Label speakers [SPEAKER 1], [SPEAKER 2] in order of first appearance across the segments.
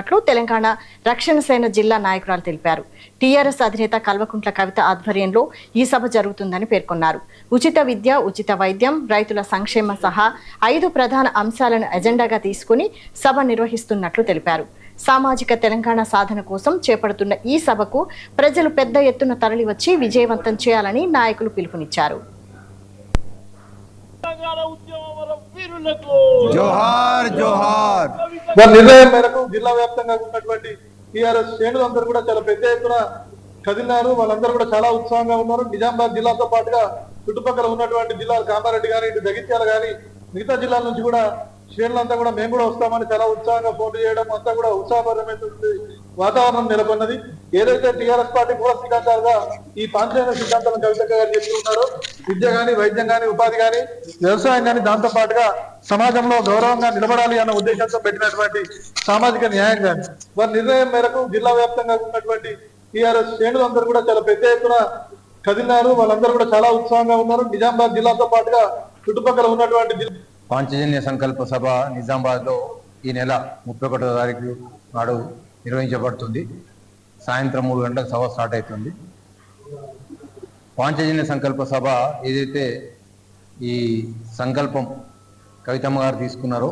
[SPEAKER 1] నిర్వహిస్తున్నట్లు తెలంగాణ రక్షణ సేన జిల్లా నాయకురాలు తెలిపారు. టీఆర్ఎస్ అధినేత కల్వకుంట్ల కవిత ఆధ్వర్యంలో ఈ సభ జరుగుతుందని పేర్కొన్నారు. ఉచిత విద్య, ఉచిత వైద్యం, రైతుల సంక్షేమ సహా 5 ప్రధాన అంశాలను ఎజెండాగా తీసుకుని సభ నిర్వహిస్తున్నట్లు తెలిపారు. సామాజిక తెలంగాణ సాధన కోసం చేపడుతున్న ఈ సభకు ప్రజలు పెద్ద ఎత్తున తరలివచ్చి విజయవంతం చేయాలని నాయకులు పిలుపునిచ్చారు.
[SPEAKER 2] జోహార్ జోహార్.
[SPEAKER 3] నిర్ణయం మేరకు జిల్లా వ్యాప్తంగా ఉన్నటువంటి టీఆర్ఎస్ శ్రేణులందరూ కూడా చాలా పెద్ద ఎత్తున కదిలినారు. వాళ్ళందరూ కూడా చాలా ఉత్సాహంగా ఉన్నారు. నిజామాబాద్ జిల్లాతో పాటుగా చుట్టుపక్కల ఉన్నటువంటి జిల్లాలు కామారెడ్డి కానీ, ఇటు జగిత్యాల కానీ, మిగతా జిల్లాల నుంచి కూడా శ్రేణులంతా కూడా మేము కూడా వస్తామని చాలా ఉత్సాహంగా ఫోన్ చేయడం, అంతా కూడా ఉత్సాహపరమైనటువంటి వాతావరణం నెలకొన్నది. ఏదైతే టీఆర్ఎస్ పార్టీ మూల సిద్ధాంతాలుగా ఈ పాంచజన్య సిద్ధాంతాలను కవిత గారు చెప్తున్నారో, విద్య కానీ, వైద్యం కానీ, ఉపాధి కానీ, వ్యవసాయం కానీ, దాంతో పాటుగా సమాజంలో గౌరవంగా నిలబడాలి అన్న ఉద్దేశంతో పెట్టినటువంటి సామాజిక న్యాయం కానీ వారి నిర్ణయం మేరకు జిల్లా వ్యాప్తంగా ఉన్నటువంటి టీఆర్ఎస్ శ్రేణులందరూ కూడా చాలా పెద్ద ఎత్తున కదిలినారు. వాళ్ళందరూ కూడా చాలా ఉత్సాహంగా ఉన్నారు. నిజామాబాద్ జిల్లాతో పాటుగా చుట్టుపక్కల ఉన్నటువంటి
[SPEAKER 2] పాంచజన్య సంకల్ప సభ నిజామాబాద్ లో ఈ నెల 31వ తారీఖు నాడు నిర్వహించబడుతుంది. సాయంత్రం 3 గంటలకు సభ స్టార్ట్ అవుతుంది. పాంచజన్య సంకల్ప సభ ఏదైతే ఈ సంకల్పం కవితమ్మ గారు తీసుకున్నారో,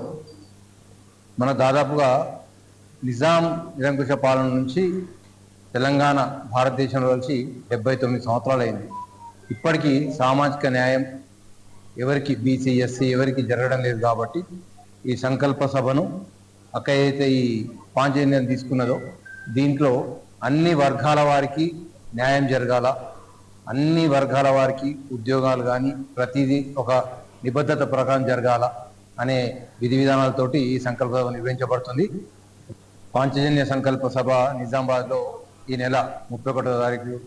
[SPEAKER 2] మన దాదాపుగా నిజాం నిరంకుశ పాలన నుంచి తెలంగాణ భారతదేశంలో వచ్చి 79 సంవత్సరాలు అయింది. ఇప్పటికీ సామాజిక న్యాయం ఎవరికి, బీసీ, ఎస్సీ ఎవరికి జరగడం లేదు. కాబట్టి ఈ సంకల్ప సభను అక్క ఏదైతే ఈ పాంచజన్యం తీసుకున్నదో దీంట్లో అన్ని వర్గాల వారికి న్యాయం జరగాల, అన్ని వర్గాల వారికి ఉద్యోగాలు కానీ ప్రతిదీ ఒక నిబద్ధత ప్రకారం జరగాల అనే విధి విధానాలతోటి ఈ సంకల్ప సభ నిర్వహించబడుతుంది. పాంచజన్య సంకల్ప సభ నిజామాబాద్లో ఈ నెల 31వ తారీఖు